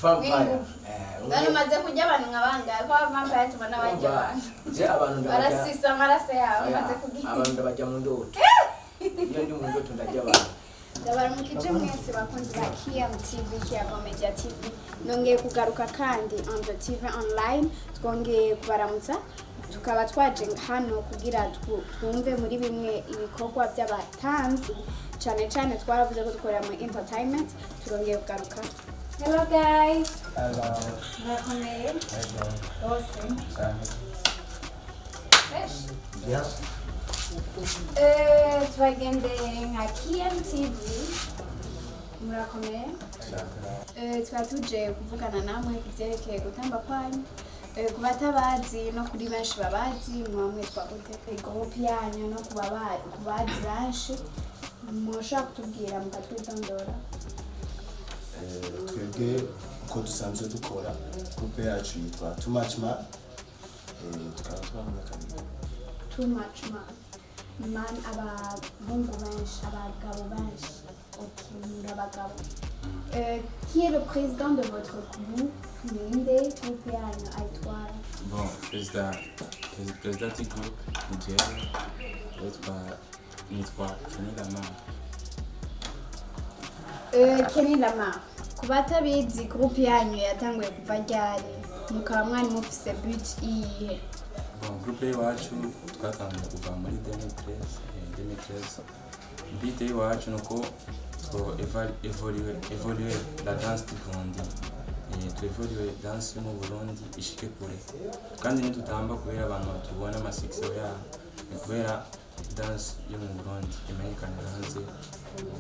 vampire nani maze kujya abantu nkabanga ko vampire tubona bajya abantu je abantu barasisa marase yawe maze kugira abantu bajya mu ndoto iyo ndi mu ndoto ndajya abantu ndabara mu kije mwese bakunzi ba KMTV Kiyago Media TV nongeye kugaruka kandi on the TV online twongeye kubaramutsa tukaba twaje hano kugira twumve muri bimwe ibikorwa by'abatanzi cyane twaravuze ko dukorera mu entertainment turongeye kugaruka. Hello guys. Hello. Murakomeye. Hello. Awesome. Yes. Twagendeye nka KMTV. Murakomeye. Twari tuje kuvugana namwe kubyerekeye gutamba kwanyu. Ku batabazi no kuri benshi babazi mwamwe twagute groupe yanyu no kubazi benshi mushaka kutubwira mukatwitondora. Twebwe uko dusanzwe dukora groupe yacu yitwa Too Much Man. Tukaba twavuga kabiri Too Much Man abahungu benshi abagabo benshi okunda abagabo. Qui est le président de votre groupe? Ninde groupe yanyu ayitwara? Bon, président du groupe nitwa Kenny Lamar. Ku batabizi groupe yanyu yatanguye kuva ryari mukaba mwari mufise but iyihe? Bon, groupe yacu twatangiye kuva muri 2013. But yacu nuko évoluer la danse du Burundi. Tuevoluer danse mu Burundi ishike kure. Kandi nitutamba kubera abantu batubona amasikse ya kubera danse yo mu Burundi imenyekana hanze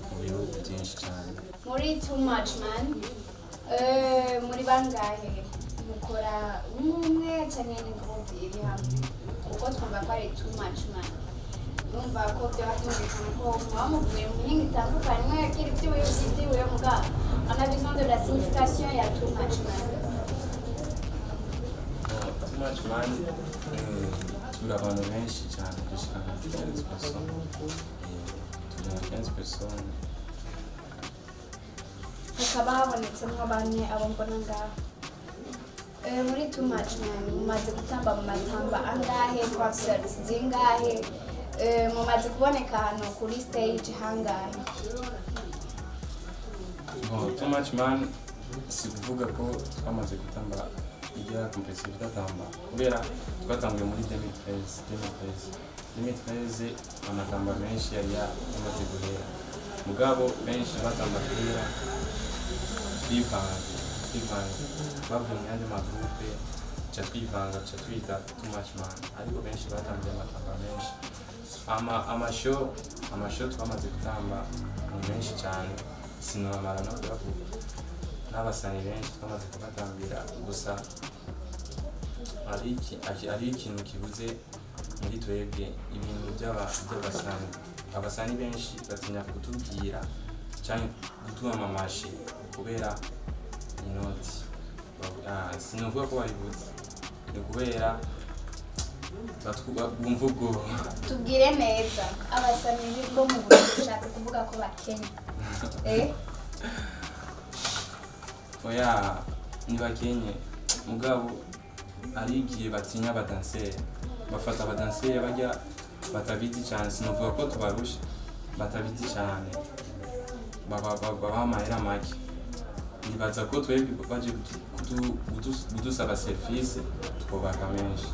mu bihugu byinshi cyane. Muri Too Much Man muri bangahe mukora umwe cyane ni groupe iri hamwe kuko twumva ko ari Too Much Man. Numva ko byatumvikana ko mwamuvuye mu nkingi itandukanye yakiri by'ubuyobozi muga on a besoin de la signification ya Too Much Man. Too Much Man turi abantu benshi cyane dushaka 15 personnes. Turi 15 personnes. Hakaba habonetsemo bane abo mbona ngaha. Muri Too Much Man mumaze gutamba mu matamba angahe concerts zingahe mumaze kuboneka hano kuri stage hangahe? Too Much Man si kuvuga ko twamaze gutamba ijya competition datamba kubera twatangiye muri 2013 amatamba menshi yari yamaze guhera mugabo benshi batamba kera twivanga bavuye yandi magroupe twivanga twita Too Much Man ariko benshi batambiye amatamba menshi amashow twamaze gutamba ni menshi cyane sinamara no kubavuga n'abasani benshi twamaze kubatambira gusa ari ikintu kibuze muri twebwe ibintu by'abasani abasani benshi batinya kutubwira cyane kutuamamashe kubera inoti sinovuga ko babibuze ni kubera bumva ubwoba. Tubwire neza abasani bo mu Burundi ushatse kuvuga ko bakenya oya ni bakenye mugabo ari igihe batinya abadanseri bafata abadanseri bajya batabizi cyane sinovuga ko tubarusha batabizi cyane baba amahera make nibaza ko twebwe baje kudusaba service twubaka menshi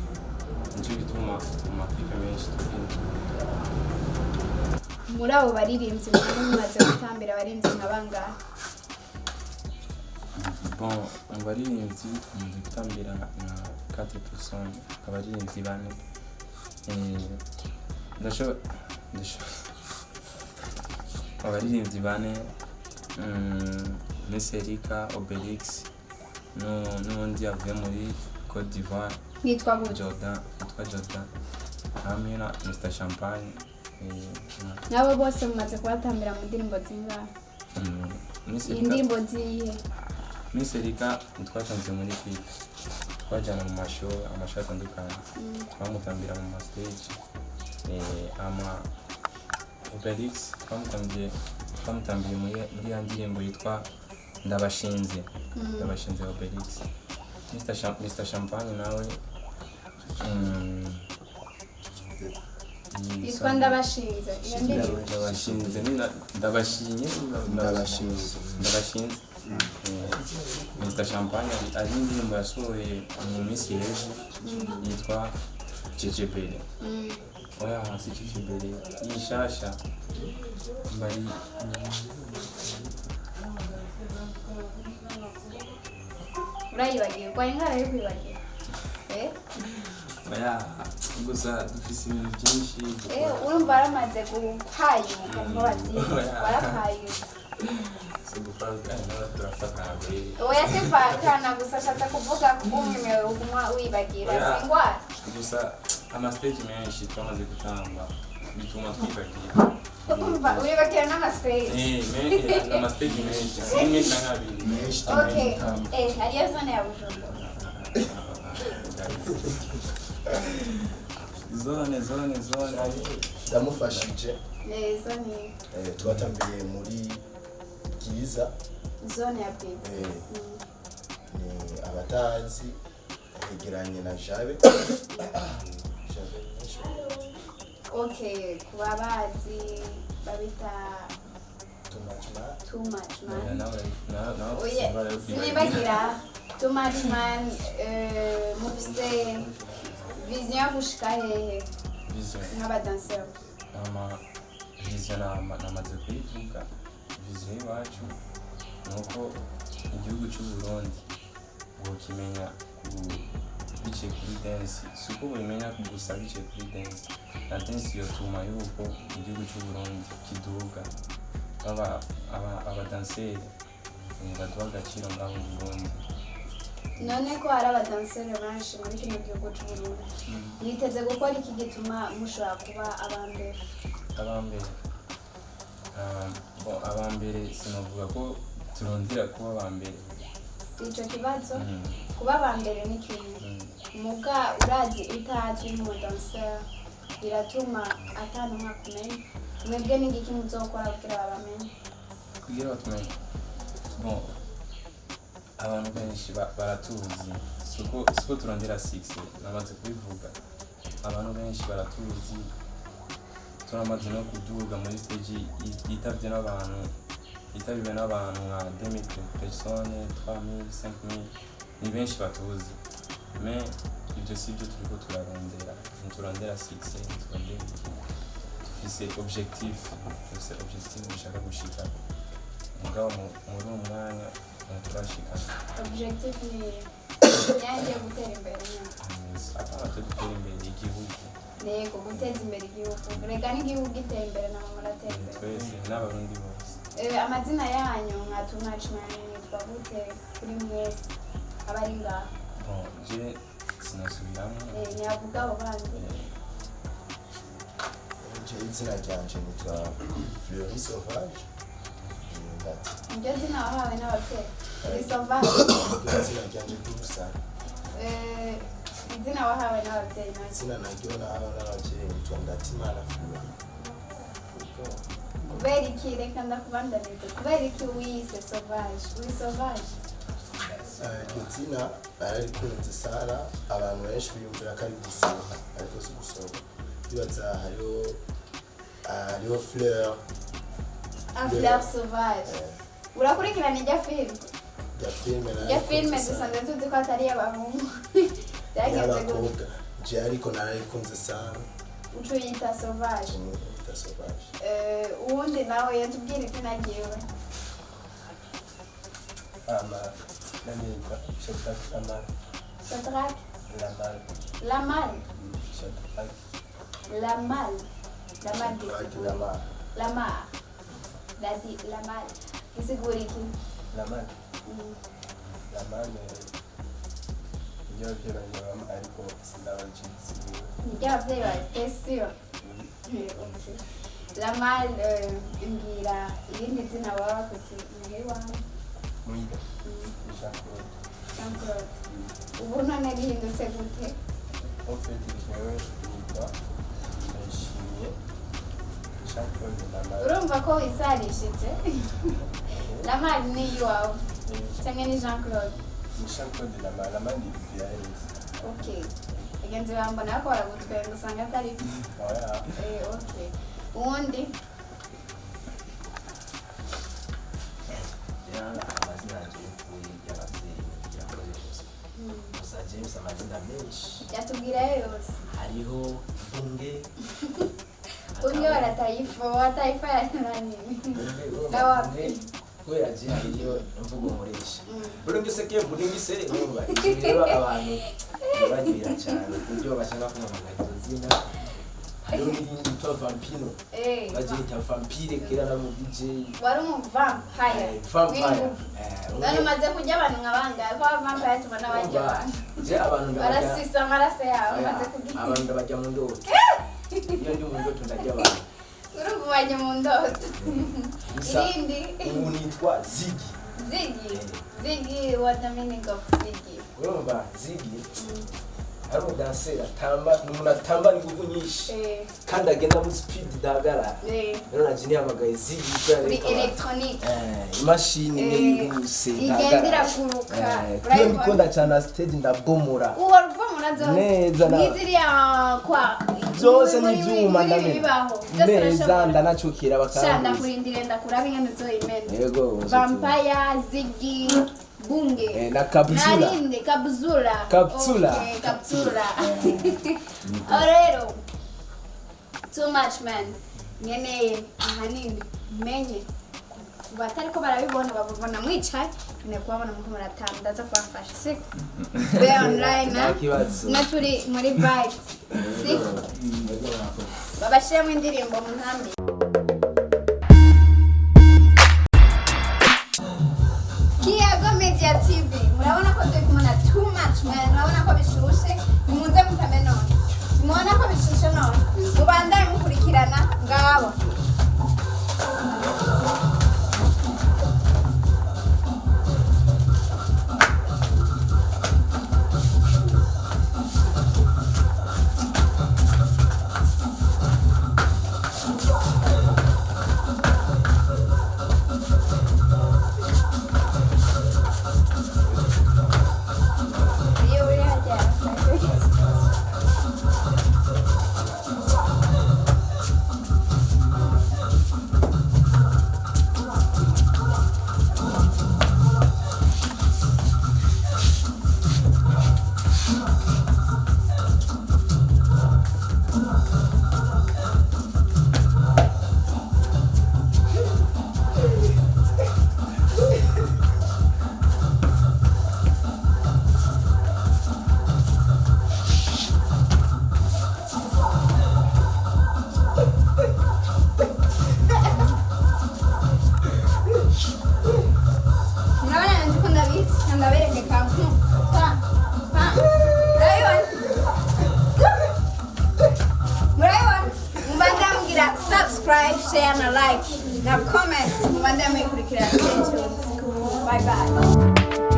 nicyo bituma mu makipe menshi tugenda. Muri abo baririmbyi mumaze gutambira abarinzi nka bangahe? Bon, abaririmbyi tumaze gutambira nka 4 personnes abaririmbyi bane abaririmbyi bane Meserika Obelix n'undi yavuye muri Côte d'Ivoire nitwa Jordan hamwe na Mr Champagne. Nabo bose mumaze kubatambira mu ndirimbo zingahe? Indirimbo zihe? Meserika twatanze muri clip twajyana mu amashow atandukanye twamutambira mu stage Obelix twamutambiye muri ya ndirimbo yitwa ndabashinze Obelix. Mr Champagne nawe yitwa ndabashinze iyo ndirimbo ndabashinze Mr Champagne ari indirimbo yasohoye mu minsi iheze yitwa Cecebere. Oya hasi Cecebere yishasha bari urayibagiye kwa ingara yo kwibagiye oya gusa dufise ibintu byinshi urumva baramaze guhayuka ngo bati barapayuka oya sivakana gusa ashaka kuvuga kumwemewe uguma wibagira singwara gusa amastage menshi twamaze gutanga bituma twibagira umva wibagira n'amastage amastage menshi simwe cyangwa abiri okay hariyo zone ya Bujumbura zone ndamufashije zone twatambiye muri Bwiza zone ya Bwiza ni abatazi hegeranye na Jabe okay kuba bazi babita too much man sinibagira too much man mufise vision yo gushika hehe nk'abadanseri vision namaze kuyivuga vision iwacu nuko igihugu cy'u Burundi bokimenya biciye kuri dance si uko bimenya gusa biciye kuri dance na dance yotuma yuko igihugu cy'u Burundi kiduga abadanseri baduha agaciro ngaho mu Burundi. none ko hari abadanseri benshi muri kino gihugu cy'u Burundi niteze gukora iki gituma mushobora kuba abambere sinavuga ko turondera kuba abambere ico kibazo kuba abambere ni kintu muga urazi utazi nk'umudanseri biratuma atanu mwakumenya mwebwe n'igiki muzokora kugira babamenye abantu benshi baratuzi siko turondera 6 namaze kubivuga abantu benshi baratuzi turamaze no kuduga muri stage yitabye n'abantu nka 2000 personnes 3000 5000 ni benshi batuzi mais ibyo si byo turiko turarondera turondera 6 turondera dufise objectif dushaka gushika mugabo muri umwanya turashika objectif ni yanjye gutera imbere apana gutera imbere igihugu nego guteza imbere igihugu rega n'igihugu gitera imbere na mama ratera imbere twese n'abarundi bose amazina yanyu nka too much man nitwa gute kuri mwese abari ngaho je sinasubiramo nyavuga abo bandi izina ryanje nitwa Fleury Sauvage niryo zina wahawe n'ababyeyi Fleury Sauvage izina ryanje gusa izina wahawe n'ababyeyi izina naryo nahawe n'ababyeyi nitwa Ndatimana Fleury kubera iki reka ndakubandaniza kubera iki wiyise Sauvage uri Sauvage iryo zina bararikunze Sara abantu benshi biyumvira ko ari gusohoka ariko si gusohoka bibaza hariho Fleur Sauvage urakurikirana ijya filime dusanzwe tuzi ko atari iy'abahungu byagenze gute je ariko nararikunze Sara uco yita Sauvage uwundi nawe yatubwira izina ryiwe Shadrack Lamal isigura iki Lamal nibyo byabanyama ariko sinabacizi nibyo abavyeyi bawe tesio Lamal imbwira irindi zina waba bafite muheri wawe muyiga Jean-Claude ubu none bihindutse gute ofeti jewe nitwa Ndayishimiye Jean-Claude Lamal urumva ko wisarishije Lamal ni iwawe cyangwa ni Jean Claude? Ni Jean Claude na mandi Pierre. Okay. Bagenzi bambona ko baragutwenga usanga atari byo. Oya. Okay. Uwundi? amazina yanjye y'ukuri y'ababyeyi yakoze gusa gusa James amazina menshi Yatubwira yose. hariho bunge Bunge wala taifa ya nani? Na wapi? kubera je hariyo imvugo nkoresha burungi seke burungi se numva rero abantu bagira cyane kubyo bashaka kumamagara izina hariho n'indi yitwa vampino bagita vampire kera na mu DJ Wari mu vampire. vampire Nani maze kujya abantu nkabanga ko vampire tubona bajya abantu. je abantu Barasisa amaraso yabo maze kujya. abantu bajya mu ndoto iyo ndi mu ndoto ndajya abantu Urumva bajya mu ndoto. Irindi ubu nitwa Ziggy Ziggy, what the meaning of Ziggy? urumva Ziggy ari umudanseri umuntu atamba n'ingufu nyinshi kandi agenda muri speed dagara rero naje nihamagaye Ziggy Uri electronic. imashini yihuse Igendera kuruka. Iyo ndikunda cyane stage ndabomora. Uwo ruvumura zose. Neza na. Niziriya kwa. Byose ni ibyuma ndamena. Neza ndanacukira bakandi. Shanda kurindira ndakuraba ingene zoyimena. Yego. Vampire, Ziggy, bunge. Na kabuzula. Narinde kabuzula. Kapsula. Okay, kapsula. Orero. Too much man. Nyene ahanini menye. Batariko barabibona babona mwicaye ne kubabona muko muratamba ndaza kwafasha siko. Be online na. Naturi muri vibes. Siko. Babashira mu indirimbo mu ntambi. Kiyago Media TV. Murabona ko turi kumona too much man. Murabona ko bishushe. Muze mutame none. Murabona ko bishushe none. Mubandaye mukurikirana ngabo. Subscribe, share, and like. Now comment. Bye bye.